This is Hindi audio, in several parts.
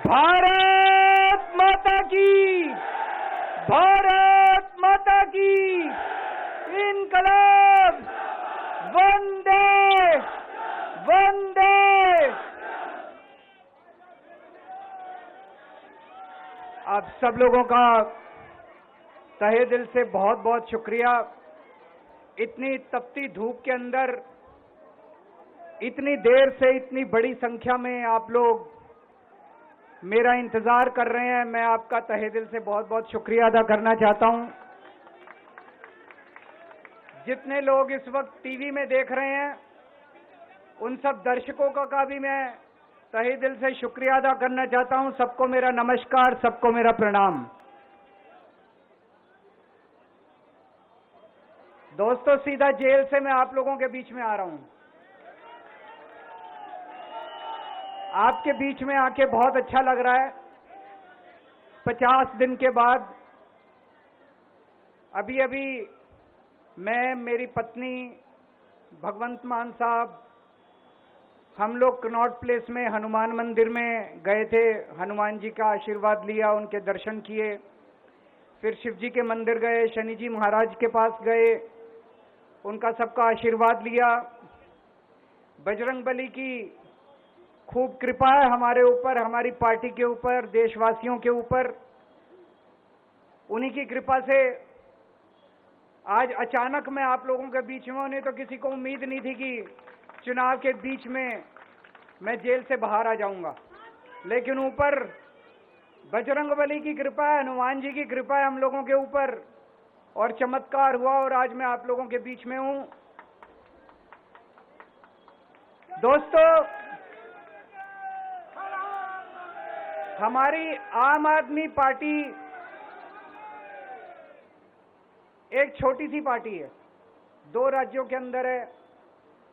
भारत माता की, भारत माता की, इनकलाब, वंदे वंदे। आप सब लोगों का तहे दिल से बहुत बहुत शुक्रिया। इतनी तपती धूप के अंदर इतनी देर से इतनी बड़ी संख्या में आप लोग मेरा इंतजार कर रहे हैं। मैं आपका तहे दिल से बहुत बहुत शुक्रिया अदा करना चाहता हूं। जितने लोग इस वक्त टीवी में देख रहे हैं उन सब दर्शकों का भी मैं तहे दिल से शुक्रिया अदा करना चाहता हूं। सबको मेरा नमस्कार, सबको मेरा प्रणाम। दोस्तों, सीधा जेल से मैं आप लोगों के बीच में आ रहा हूं। आपके बीच में आके बहुत अच्छा लग रहा है। 50 दिन के बाद अभी अभी मैं, मेरी पत्नी भगवंत मान साहब, हम लोग कनॉट प्लेस में हनुमान मंदिर में गए थे। हनुमान जी का आशीर्वाद लिया, उनके दर्शन किए। फिर शिव जी के मंदिर गए, शनि जी महाराज के पास गए, उनका सबका आशीर्वाद लिया। बजरंगबली की खूब कृपा है हमारे ऊपर, हमारी पार्टी के ऊपर, देशवासियों के ऊपर। उन्हीं की कृपा से आज अचानक मैं आप लोगों के बीच में हूं। नहीं तो किसी को उम्मीद नहीं थी कि चुनाव के बीच में मैं जेल से बाहर आ जाऊंगा। लेकिन ऊपर बजरंगबली की कृपा है, हनुमान जी की कृपा है हम लोगों के ऊपर, और चमत्कार हुआ और आज मैं आप लोगों के बीच में हूं। दोस्तों, हमारी आम आदमी पार्टी एक छोटी सी पार्टी है, 2 राज्यों के अंदर है,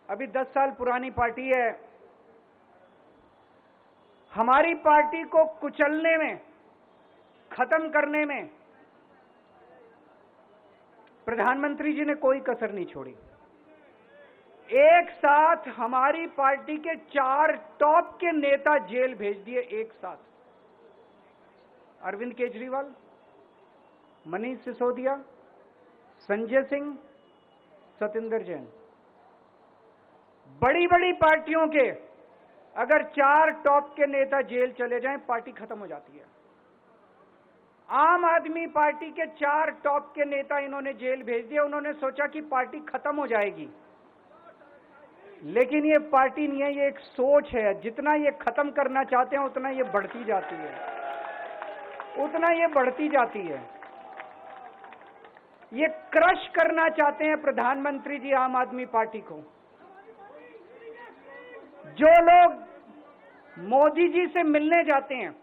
अभी 10 साल पुरानी पार्टी है। हमारी पार्टी को कुचलने में, खत्म करने में प्रधानमंत्री जी ने कोई कसर नहीं छोड़ी। एक साथ हमारी पार्टी के 4 टॉप के नेता जेल भेज दिए एक साथ। अरविंद केजरीवाल, मनीष सिसोदिया, संजय सिंह, सतिंदर जैन। बड़ी बड़ी पार्टियों के अगर 4 टॉप के नेता जेल चले जाएं, पार्टी खत्म हो जाती है। आम आदमी पार्टी के 4 टॉप के नेता इन्होंने जेल भेज दिए। उन्होंने सोचा कि पार्टी खत्म हो जाएगी, लेकिन ये पार्टी नहीं है, ये एक सोच है। जितना ये खत्म करना चाहते हैं उतना ये बढ़ती जाती है, उतना ये बढ़ती जाती है। ये क्रश करना चाहते हैं प्रधानमंत्री जी आम आदमी पार्टी को। जो लोग मोदी जी से मिलने जाते हैं,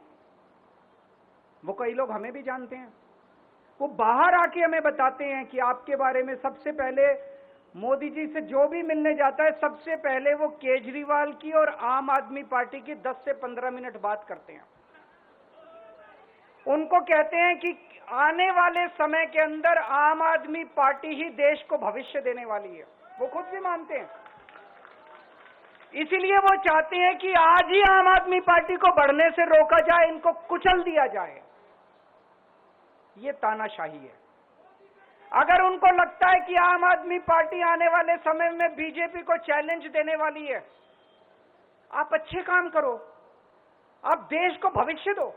वो कई लोग हमें भी जानते हैं, वो बाहर आके हमें बताते हैं कि आपके बारे में सबसे पहले मोदी जी से जो भी मिलने जाता है, सबसे पहले वो केजरीवाल की और आम आदमी पार्टी की 10 से 15 मिनट बात करते हैं। उनको कहते हैं कि आने वाले समय के अंदर आम आदमी पार्टी ही देश को भविष्य देने वाली है। वो खुद भी मानते हैं। इसीलिए वो चाहते हैं कि आज ही आम आदमी पार्टी को बढ़ने से रोका जाए, इनको कुचल दिया जाए। ये तानाशाही है। अगर उनको लगता है कि आम आदमी पार्टी आने वाले समय में बीजेपी को चैलेंज देने वाली है, आप अच्छे काम करो, आप देश को भविष्य दो।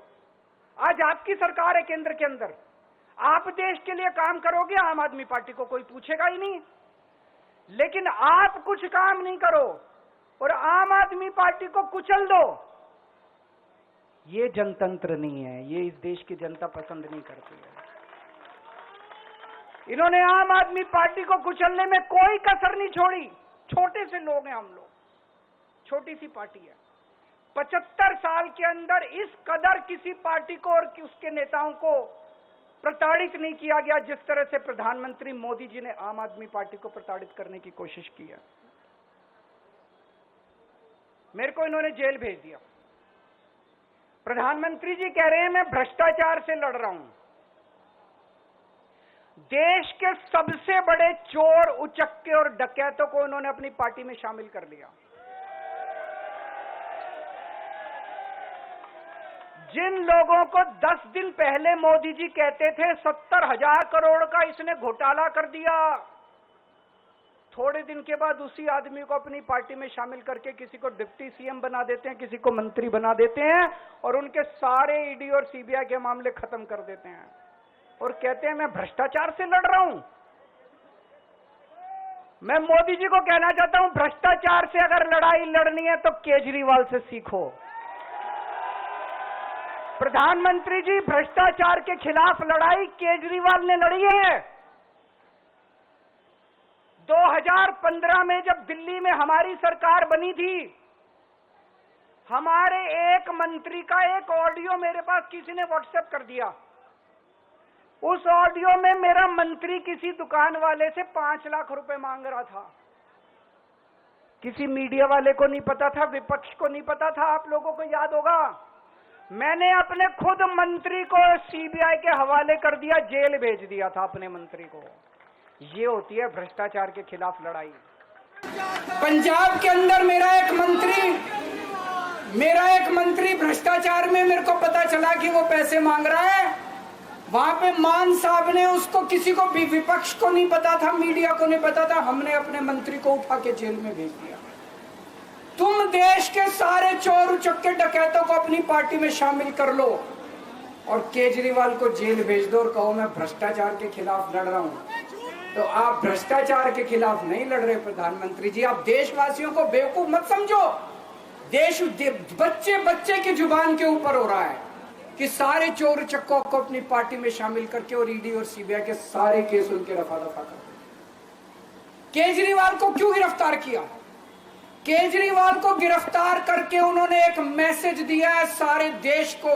आज आपकी सरकार है केंद्र के अंदर, आप देश के लिए काम करोगे, आम आदमी पार्टी को कोई पूछेगा ही नहीं। लेकिन आप कुछ काम नहीं करो और आम आदमी पार्टी को कुचल दो, ये जनतंत्र नहीं है। ये इस देश की जनता पसंद नहीं करती है। इन्होंने आम आदमी पार्टी को कुचलने में कोई कसर नहीं छोड़ी। छोटे से लोग हैं हम लोग, छोटी सी पार्टी है। 75 साल के अंदर इस कदर किसी पार्टी को और उसके नेताओं को प्रताड़ित नहीं किया गया जिस तरह से प्रधानमंत्री मोदी जी ने आम आदमी पार्टी को प्रताड़ित करने की कोशिश की है। मेरे को इन्होंने जेल भेज दिया। प्रधानमंत्री जी कह रहे हैं मैं भ्रष्टाचार से लड़ रहा हूं। देश के सबसे बड़े चोर, उचक्के और डकैतों को उन्होंने अपनी पार्टी में शामिल कर लिया। जिन लोगों को 10 दिन पहले मोदी जी कहते थे 70,000 करोड़ का इसने घोटाला कर दिया, थोड़े दिन के बाद उसी आदमी को अपनी पार्टी में शामिल करके किसी को डिप्टी सीएम बना देते हैं, किसी को मंत्री बना देते हैं और उनके सारे ईडी और सीबीआई के मामले खत्म कर देते हैं और कहते हैं मैं भ्रष्टाचार से लड़ रहा हूं। मैं मोदी जी को कहना चाहता हूं, भ्रष्टाचार से अगर लड़ाई लड़नी है तो केजरीवाल से सीखो। प्रधानमंत्री जी, भ्रष्टाचार के खिलाफ लड़ाई केजरीवाल ने लड़ी है। 2015 में जब दिल्ली में हमारी सरकार बनी थी, हमारे एक मंत्री का एक ऑडियो मेरे पास किसी ने व्हाट्सएप कर दिया। उस ऑडियो में मेरा मंत्री किसी दुकान वाले से 5 लाख रुपए मांग रहा था। किसी मीडिया वाले को नहीं पता था, विपक्ष को नहीं पता था, आप लोगों को याद होगा। मैंने अपने खुद मंत्री को सीबीआई के हवाले कर दिया, जेल भेज दिया था अपने मंत्री को। ये होती है भ्रष्टाचार के खिलाफ लड़ाई। पंजाब के अंदर मेरा एक मंत्री भ्रष्टाचार में, मेरे को पता चला कि वो पैसे मांग रहा है। वहां पे मान साहब ने उसको, किसी को भी, विपक्ष को नहीं पता था, मीडिया को नहीं पता था, हमने अपने मंत्री को उठा के जेल में भेज दिया। तुम देश के सारे चोर उचक्के डकैतों को अपनी पार्टी में शामिल कर लो और केजरीवाल को जेल भेज दो और कहो मैं भ्रष्टाचार के खिलाफ लड़ रहा हूं। तो आप भ्रष्टाचार के खिलाफ नहीं लड़ रहे प्रधानमंत्री जी। आप देशवासियों को बेवकूफ मत समझो। देश बच्चे बच्चे की जुबान के ऊपर हो रहा है कि सारे चोर चक्कों को अपनी पार्टी में शामिल करके और ईडी और सीबीआई के सारे केस उनके रफा दफा कर। केजरीवाल को क्यों गिरफ्तार किया? केजरीवाल को गिरफ्तार करके उन्होंने एक मैसेज दिया है सारे देश को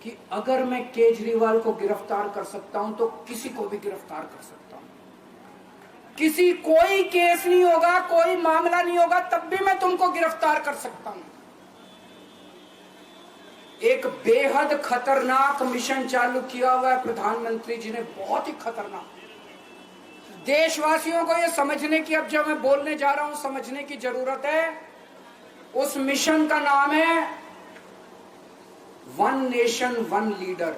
कि अगर मैं केजरीवाल को गिरफ्तार कर सकता हूं तो किसी को भी गिरफ्तार कर सकता हूं। कोई केस नहीं होगा, कोई मामला नहीं होगा, तब भी मैं तुमको गिरफ्तार कर सकता हूं। एक बेहद खतरनाक मिशन चालू किया हुआ है प्रधानमंत्री जी ने, बहुत ही खतरनाक। देशवासियों को यह समझने की, अब जब मैं बोलने जा रहा हूं, समझने की जरूरत है। उस मिशन का नाम है वन नेशन वन लीडर।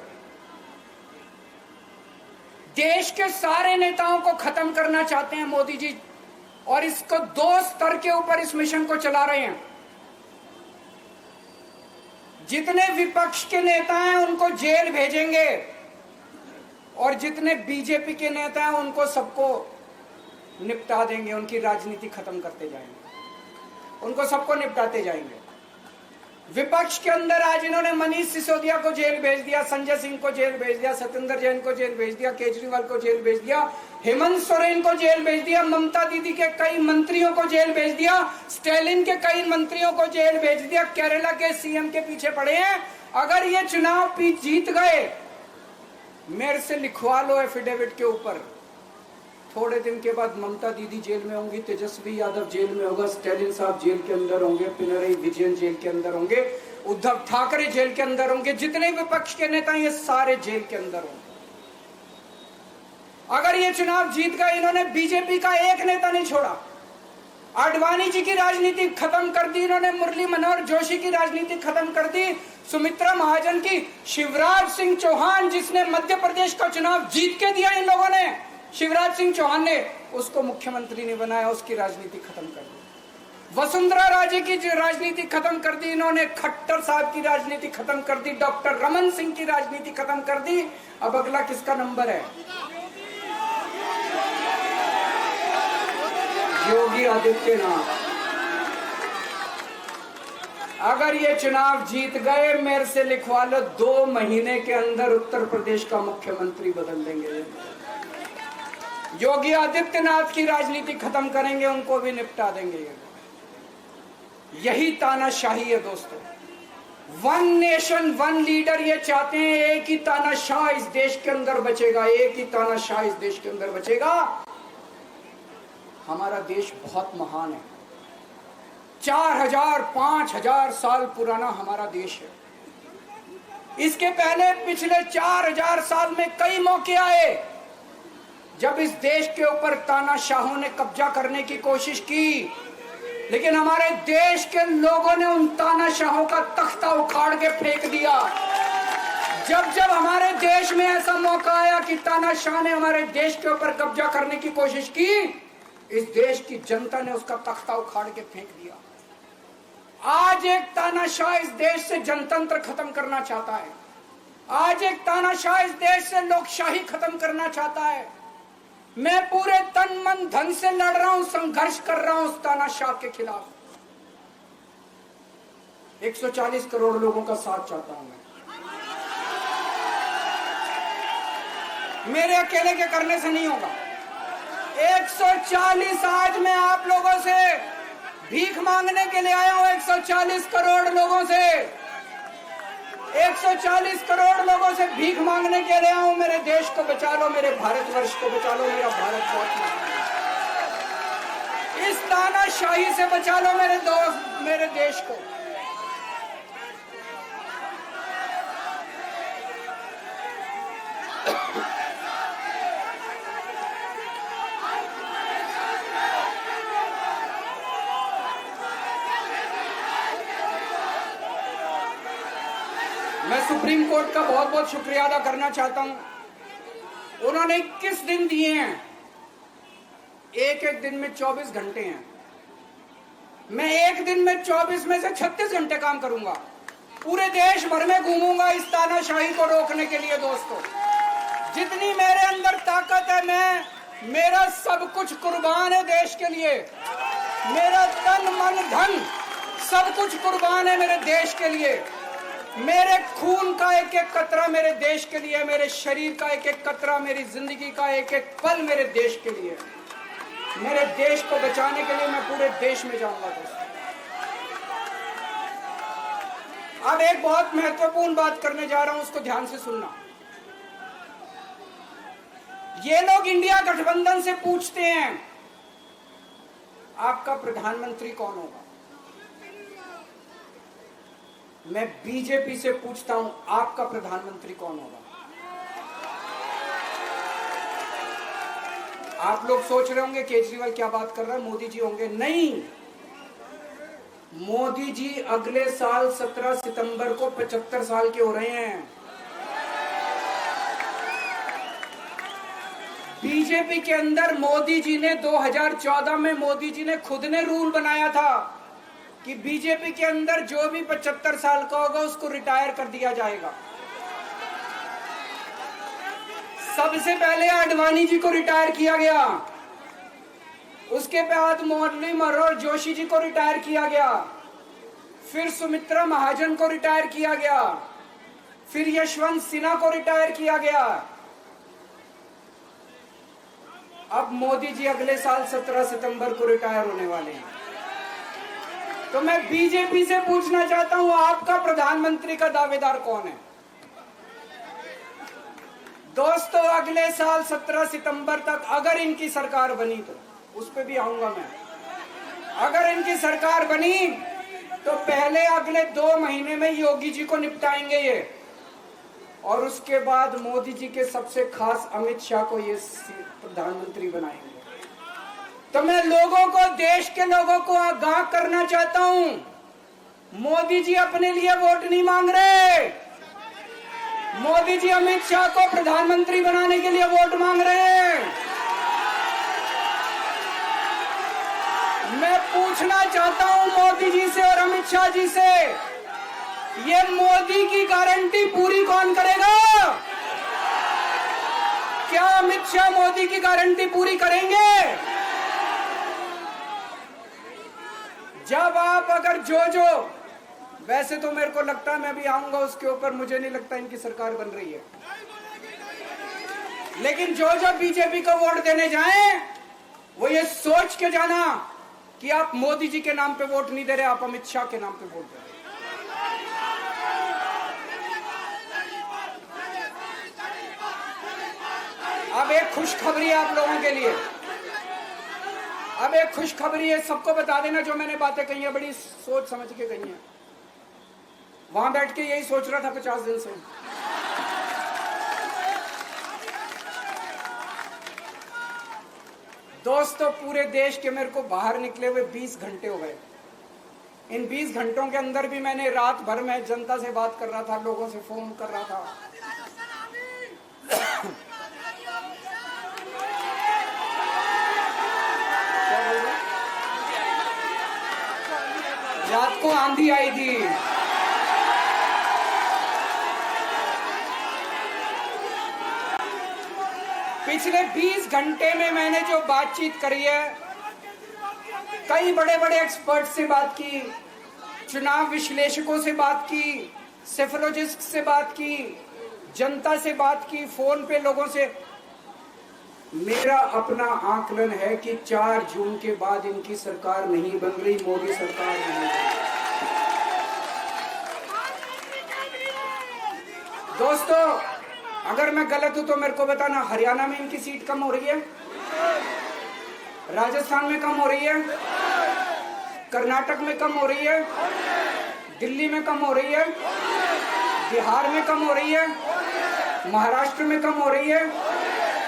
देश के सारे नेताओं को खत्म करना चाहते हैं मोदी जी और इसको 2 स्तर के ऊपर इस मिशन को चला रहे हैं। जितने विपक्ष के नेता हैं उनको जेल भेजेंगे और जितने बीजेपी के नेता हैं उनको सबको निपटा देंगे, उनकी राजनीति खत्म करते जाएंगे, उनको सबको निपटाते जाएंगे। विपक्ष के अंदर आज इन्होंने मनीष सिसोदिया को जेल भेज दिया, संजय सिंह को जेल भेज दिया, सत्येंद्र जैन को जेल भेज दिया, केजरीवाल को जेल भेज दिया, हेमंत सोरेन को जेल भेज दिया, ममता दीदी के कई मंत्रियों को जेल भेज दिया, स्टालिन के कई मंत्रियों को जेल भेज दिया, केरला के सीएम के पीछे पड़े हैं। अगर ये चुनाव जीत गए, मेरे से लिखवा लो एफिडेविट के ऊपर, थोड़े दिन के बाद ममता दीदी जेल में होंगी, तेजस्वी यादव जेल में होगा, स्टालिन साहब जेल के अंदर होंगे, पिनरई विजयन जेल के अंदर होंगे, उद्धव ठाकरे जेल के अंदर होंगे, जितने विपक्ष के नेता ये सारे जेल के अंदर होंगे। अगर ये चुनाव जीत गए, इन्होंने बीजेपी का एक नेता नहीं छोड़ा। आडवाणी जी की राजनीति खत्म कर दी इन्होंने, मुरली मनोहर जोशी की राजनीति खत्म कर दी, सुमित्रा महाजन की, शिवराज सिंह चौहान जिसने मध्य प्रदेश का चुनाव जीत के दिया इन लोगों ने, शिवराज सिंह चौहान ने उसको मुख्यमंत्री नहीं बनाया, उसकी राजनीति खत्म कर दी। वसुंधरा राजे की राजनीति खत्म कर दी इन्होंने, खट्टर साहब की राजनीति खत्म कर दी, डॉक्टर रमन सिंह की राजनीति खत्म कर दी। अब अगला किसका नंबर है? योगी आदित्यनाथ। अगर ये चुनाव जीत गए, मेरे से लिखवा लो, 2 महीने के अंदर उत्तर प्रदेश का मुख्यमंत्री बदल देंगे। योगी आदित्यनाथ की राजनीति खत्म करेंगे, उनको भी निपटा देंगे। यही तानाशाही है दोस्तों। वन नेशन वन लीडर ये चाहते हैं, एक ही तानाशाह इस देश के अंदर बचेगा, एक ही तानाशाह इस देश के अंदर बचेगा। हमारा देश बहुत महान है, 4000 5000 साल पुराना हमारा देश है। इसके पहले पिछले 4000 साल में कई मौके आए जब इस देश के ऊपर तानाशाहों ने कब्जा करने की कोशिश की। लेकिन हमारे देश के लोगों ने उन तानाशाहों का तख्ता उखाड़ के फेंक दिया। जब जब हमारे देश में ऐसा मौका आया कि तानाशाह ने हमारे देश के ऊपर कब्जा करने की कोशिश की, इस देश की जनता ने उसका तख्ता उखाड़ के फेंक दिया। आज एक तानाशाह इस देश से जनतंत्र खत्म करना चाहता है। आज एक तानाशाह इस देश से लोकशाही खत्म करना चाहता है। मैं पूरे तन मन धन से लड़ रहा हूं, संघर्ष कर रहा हूं उस तानाशाह के खिलाफ। 140 करोड़ लोगों का साथ चाहता हूं मैं। मेरे अकेले के करने से नहीं होगा। 140 आज मैं आप लोगों से भीख मांगने के लिए आया हूं। 140 करोड़ लोगों से 140 करोड़ लोगों से भीख मांगने के लिए आया हूं। मेरे देश को बचा लो, मेरे भारतवर्ष को बचा लो, मेरा भारत बहुत इस तानाशाही से बचा लो मेरे दोस्त, मेरे देश को। मैं सुप्रीम कोर्ट का बहुत बहुत शुक्रिया अदा करना चाहता हूं। उन्होंने 21 दिन दिए हैं, एक एक दिन में 24 घंटे हैं। मैं एक दिन में 24 में से 36 घंटे काम करूंगा। पूरे देश भर में घूमूंगा इस तानाशाही को रोकने के लिए। दोस्तों, जितनी मेरे अंदर ताकत है, मेरा सब कुछ कुर्बान है देश के लिए। मेरा तन मन धन सब कुछ कुर्बान है मेरे देश के लिए। मेरे खून का एक एक कतरा मेरे देश के लिए, मेरे शरीर का एक एक कतरा, मेरी जिंदगी का एक एक पल मेरे देश के लिए। मेरे देश को बचाने के लिए मैं पूरे देश में जाऊंगा। दोस्तों, अब एक बहुत महत्वपूर्ण बात करने जा रहा हूं, उसको ध्यान से सुनना। ये लोग इंडिया गठबंधन से पूछते हैं आपका प्रधानमंत्री कौन होगा। मैं बीजेपी से पूछता हूं आपका प्रधानमंत्री कौन होगा। आप लोग सोच रहे होंगे केजरीवाल क्या बात कर रहा है, मोदी जी होंगे। नहीं, मोदी जी अगले साल 17 सितंबर को 75 साल के हो रहे हैं। बीजेपी के अंदर मोदी जी ने 2014 में मोदी जी ने खुद ने रूल बनाया था कि बीजेपी के अंदर जो भी 75 साल का होगा उसको रिटायर कर दिया जाएगा। सबसे पहले आडवाणी जी को रिटायर किया गया, उसके बाद मुरली मनोहर जोशी जी को रिटायर किया गया, फिर सुमित्रा महाजन को रिटायर किया गया, फिर यशवंत सिन्हा को रिटायर किया गया। अब मोदी जी अगले साल 17 सितंबर को रिटायर होने वाले हैं। तो मैं बीजेपी से पूछना चाहता हूं आपका प्रधानमंत्री का दावेदार कौन है। दोस्तों, अगले साल 17 सितंबर तक अगर इनकी सरकार बनी, तो उस पर भी आऊंगा मैं। अगर इनकी सरकार बनी तो पहले अगले 2 महीने में योगी जी को निपटाएंगे ये, और उसके बाद मोदी जी के सबसे खास अमित शाह को ये प्रधानमंत्री बनाएंगे। तो मैं लोगों को, देश के लोगों को आगाह करना चाहता हूं, मोदी जी अपने लिए वोट नहीं मांग रहे। मोदी जी अमित शाह को प्रधानमंत्री बनाने के लिए वोट मांग रहे हैं। मैं पूछना चाहता हूं मोदी जी से और अमित शाह जी से, ये मोदी की गारंटी पूरी कौन करेगा? क्या अमित शाह मोदी की गारंटी पूरी करेंगे? जब आप अगर जो वैसे तो मेरे को लगता है मैं भी आऊंगा उसके ऊपर, मुझे नहीं लगता इनकी सरकार बन रही है, लेकिन जो बीजेपी को वोट देने जाएं वो ये सोच के जाना कि आप मोदी जी के नाम पे वोट नहीं दे रहे, आप अमित शाह के नाम पे वोट दे रहे। अब एक खुशखबरी है आप लोगों के लिए, अब एक खुशखबरी है। सबको बता देना जो मैंने बातें कही है बड़ी सोच समझ के कही है। वहां बैठ के यही सोच रहा था 50 दिन से। दोस्तों, पूरे देश के मेरे को बाहर निकले हुए 20 घंटे हो गए। इन 20 घंटों के अंदर भी मैंने रात भर में जनता से बात कर रहा था, लोगों से फोन कर रहा था। रात को आंधी आई थी। पिछले 20 घंटे में मैंने जो बातचीत करी है, कई बड़े बड़े एक्सपर्ट से बात की, चुनाव विश्लेषकों से बात की, सेफोलॉजिस्ट से बात की, जनता से बात की, फोन पे लोगों से। मेरा अपना आकलन है कि 4 जून के बाद इनकी सरकार नहीं बन रही, मोदी सरकार नहीं बन रही। दोस्तों, अगर मैं गलत हूं तो मेरे को बताना। हरियाणा में इनकी सीट कम हो रही है, राजस्थान में कम हो रही है, कर्नाटक में कम हो रही है, दिल्ली में कम हो रही है, बिहार में कम हो रही है, महाराष्ट्र में कम हो रही है,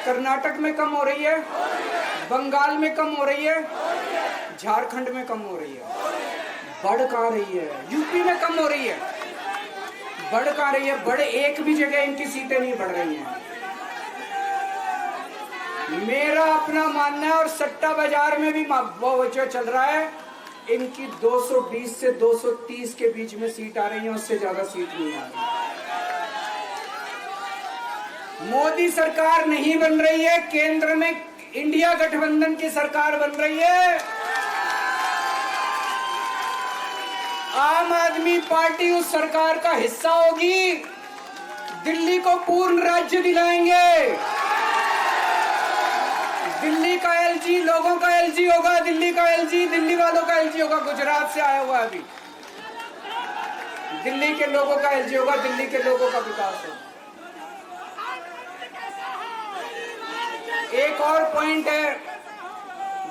कर्नाटक में कम हो रही है, बंगाल में कम हो रही है, झारखंड में कम हो रही है। बढ़ कहां रही है? यूपी में कम हो रही है, बढ़ कहां रही है? बड़े एक भी जगह इनकी सीटें नहीं बढ़ रही हैं। मेरा अपना मानना है, और सट्टा बाजार में भी जो चल रहा है, इनकी 220 से 230 के बीच में सीट आ रही है, उससे ज्यादा सीट नहीं आ रही। मोदी सरकार नहीं बन रही है, केंद्र में इंडिया गठबंधन की सरकार बन रही है। आम आदमी पार्टी उस सरकार का हिस्सा होगी। दिल्ली को पूर्ण राज्य दिलाएंगे। दिल्ली का एलजी लोगों का एलजी होगा, दिल्ली का एलजी दिल्ली वालों का एलजी होगा। गुजरात से आया हुआ है अभी। दिल्ली के लोगों का एलजी होगा, दिल्ली के लोगों का विकास होगा। एक और पॉइंट है,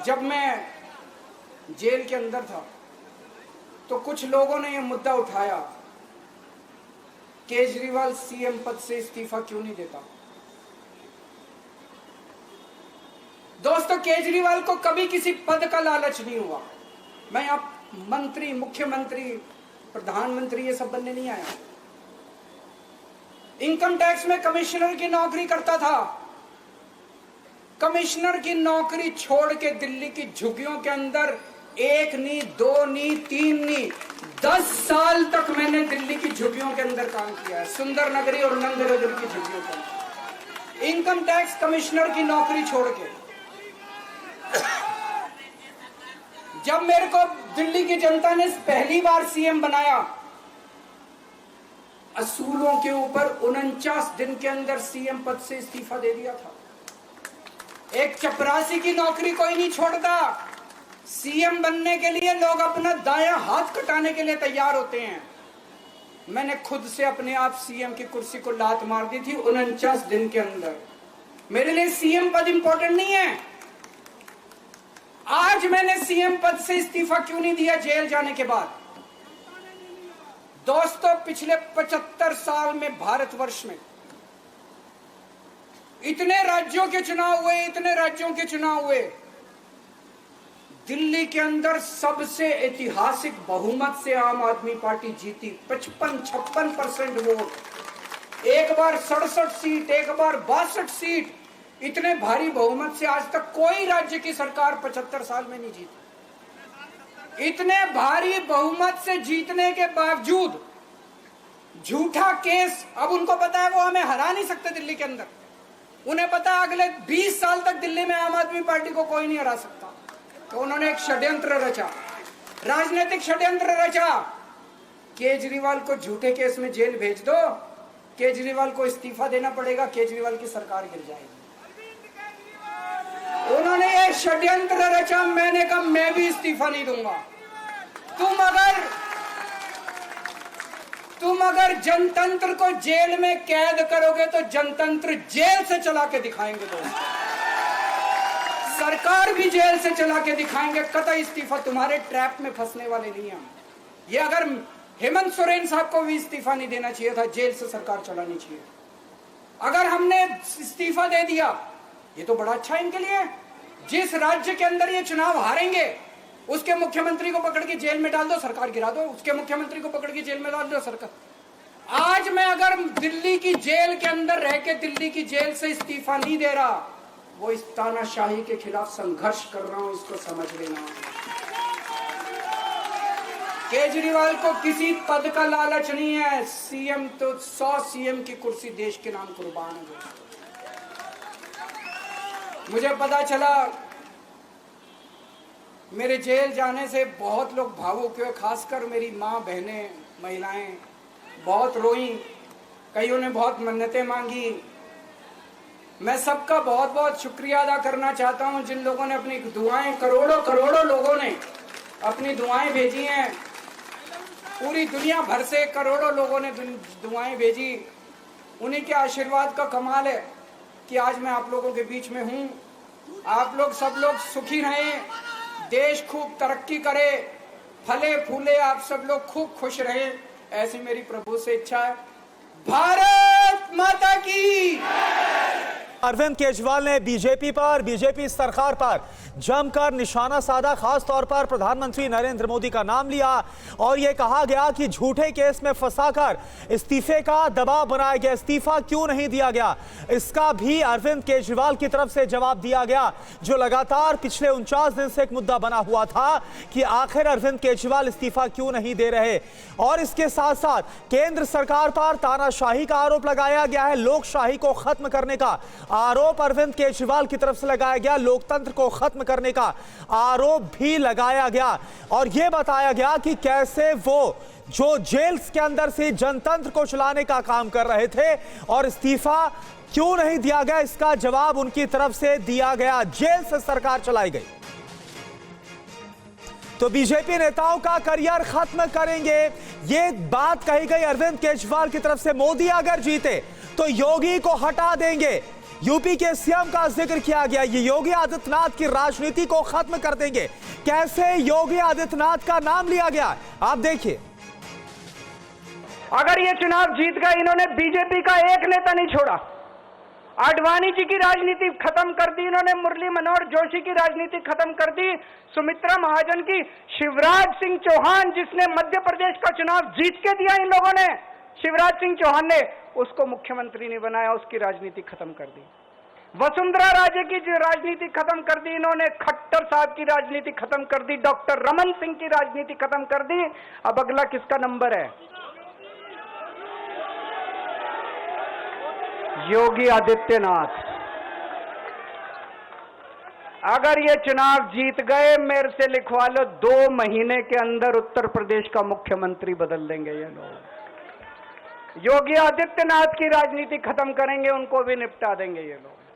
जब मैं जेल के अंदर था तो कुछ लोगों ने यह मुद्दा उठाया, केजरीवाल सीएम पद से इस्तीफा क्यों नहीं देता। दोस्तों, केजरीवाल को कभी किसी पद का लालच नहीं हुआ। मैं आप मंत्री, मुख्यमंत्री, प्रधानमंत्री ये सब बनने नहीं आया। इनकम टैक्स में कमिश्नर की नौकरी करता था। कमिश्नर की नौकरी छोड़ के दिल्ली की झुग्गियों के अंदर 1 नहीं, 2 नहीं, 3 नहीं, 10 साल तक मैंने दिल्ली की झुग्गियों के अंदर काम किया है, सुंदर नगरी और नंद नगरी की झुग्गियों के अंदर। इनकम टैक्स कमिश्नर की नौकरी छोड़ के जब मेरे को दिल्ली की जनता ने पहली बार सीएम बनाया, असूलों के ऊपर 49 दिन के अंदर सीएम पद से इस्तीफा दे दिया था। एक चपरासी की नौकरी कोई नहीं छोड़ता। सीएम बनने के लिए लोग अपना दायां हाथ कटाने के लिए तैयार होते हैं। मैंने खुद से अपने आप सीएम की कुर्सी को लात मार दी थी 49 दिन के अंदर। मेरे लिए सीएम पद इंपॉर्टेंट नहीं है। आज मैंने सीएम पद से इस्तीफा क्यों नहीं दिया जेल जाने के बाद? दोस्तों, पिछले 75 साल में भारतवर्ष में इतने राज्यों के चुनाव हुए, इतने राज्यों के चुनाव हुए, दिल्ली के अंदर सबसे ऐतिहासिक बहुमत से आम आदमी पार्टी जीती। 55-56% वोट, एक बार 67 सीट, एक बार 62 सीट। इतने भारी बहुमत से आज तक कोई राज्य की सरकार 75 साल में नहीं जीती। इतने भारी बहुमत से जीतने के बावजूद झूठा केस, अब उनको पता है वो हमें हरा नहीं सकते दिल्ली के अंदर। उन्हें पता है अगले 20 साल तक दिल्ली में आम आदमी पार्टी को कोई नहीं हरा सकता। तो उन्होंने एक षड्यंत्र रचा, राजनीतिक षड्यंत्र रचा। केजरीवाल को झूठे केस में जेल भेज दो, केजरीवाल को इस्तीफा देना पड़ेगा, केजरीवाल की सरकार गिर जाएगी। उन्होंने ये षड्यंत्र रचा। मैंने कहा मैं भी इस्तीफा नहीं दूंगा। तुम अगर जनतंत्र को जेल में कैद करोगे तो जनतंत्र जेल से चला के दिखाएंगे। दोस्तों, सरकार भी जेल से चला के दिखाएंगे। कतई इस्तीफा, तुम्हारे ट्रैप में फंसने वाले नहीं हम। ये अगर हेमंत सोरेन साहब को भी इस्तीफा नहीं देना चाहिए था, जेल से सरकार चलानी चाहिए। अगर हमने इस्तीफा दे दिया, ये तो बड़ा अच्छा इनके लिए। जिस राज्य के अंदर ये चुनाव हारेंगे उसके मुख्यमंत्री को पकड़ के जेल में डाल दो, सरकार गिरा दो। उसके मुख्यमंत्री को पकड़ के जेल में डाल दो, सरकार। आज मैं अगर दिल्ली की जेल के अंदर रह के दिल्ली की जेल से इस्तीफा नहीं दे रहा, वो इस तानाशाही के खिलाफ संघर्ष कर रहा हूं, इसको समझ लेना। केजरीवाल को किसी पद का लालच नहीं है। सीएम तो 100 सीएम की कुर्सी देश के नाम कुर्बान है। मुझे पता चला मेरे जेल जाने से बहुत लोग भावुक हुए, खासकर मेरी माँ, बहनें, महिलाएं बहुत रोई, कईयों ने बहुत मन्नतें मांगी। मैं सबका बहुत बहुत शुक्रिया अदा करना चाहता हूं जिन लोगों ने अपनी दुआएं, करोड़ों लोगों ने अपनी दुआएं भेजी हैं। पूरी दुनिया भर से करोड़ों लोगों ने दुआएं भेजी। उन्हीं के आशीर्वाद का कमाल है कि आज मैं आप लोगों के बीच में हूं। आप लोग सब लोग सुखी रहें, देश खूब तरक्की करे, फले फूले, आप सब लोग खूब खुश रहें, ऐसी मेरी प्रभु से इच्छा है। भारत माता की। अरविंद केजरीवाल ने बीजेपी सरकार पर जमकर निशाना साधा। खास तौर पर प्रधानमंत्री नरेंद्र मोदी का नाम लिया और यह कहा गया कि झूठे केस में फंसाकर इस्तीफे का दबाव बनाया गया। इस्तीफा क्यों नहीं दिया गया, इसका भी अरविंद केजरीवाल की तरफ से जवाब दिया गया, जो लगातार पिछले 49 दिन से एक मुद्दा बना हुआ था कि आखिर अरविंद केजरीवाल इस्तीफा क्यों नहीं दे रहे। और इसके साथ साथ केंद्र सरकार पर तानाशाही का आरोप लगाया गया है, लोकशाही को खत्म करने का आरोप अरविंद केजरीवाल की तरफ से लगाया गया, लोकतंत्र को खत्म करने का आरोप भी लगाया गया। और यह बताया गया कि कैसे वो जो जेल्स के अंदर से जनतंत्र को चलाने का काम कर रहे थे और इस्तीफा क्यों नहीं दिया गया, इसका जवाब उनकी तरफ से दिया गया। जेल से सरकार चलाई गई तो बीजेपी नेताओं का करियर खत्म करेंगे, ये बात कही गई अरविंद केजरीवाल की तरफ से। मोदी अगर जीते तो योगी को हटा देंगे, यूपी के सीएम का जिक्र किया गया। ये योगी आदित्यनाथ की राजनीति को खत्म कर देंगे। कैसे योगी आदित्यनाथ का नाम लिया गया, आप देखिए। अगर ये चुनाव जीत गए, इन्होंने बीजेपी का एक नेता नहीं छोड़ा। आडवाणी जी की राजनीति खत्म कर दी इन्होंने, मुरली मनोहर जोशी की राजनीति खत्म कर दी, सुमित्रा महाजन की, शिवराज सिंह चौहान जिसने मध्य प्रदेश का चुनाव जीत के दिया इन लोगों ने, शिवराज सिंह चौहान ने उसको मुख्यमंत्री नहीं बनाया, उसकी राजनीति खत्म कर दी। वसुंधरा राजे की राजनीति खत्म कर दी इन्होंने, खट्टर साहब की राजनीति खत्म कर दी, डॉक्टर रमन सिंह की राजनीति खत्म कर दी। अब अगला किसका नंबर है? योगी आदित्यनाथ। अगर ये चुनाव जीत गए, मेरे से लिखवा लो, 2 महीने के अंदर उत्तर प्रदेश का मुख्यमंत्री बदल देंगे ये लोग। योगी आदित्यनाथ की राजनीति खत्म करेंगे, उनको भी निपटा देंगे ये लोग।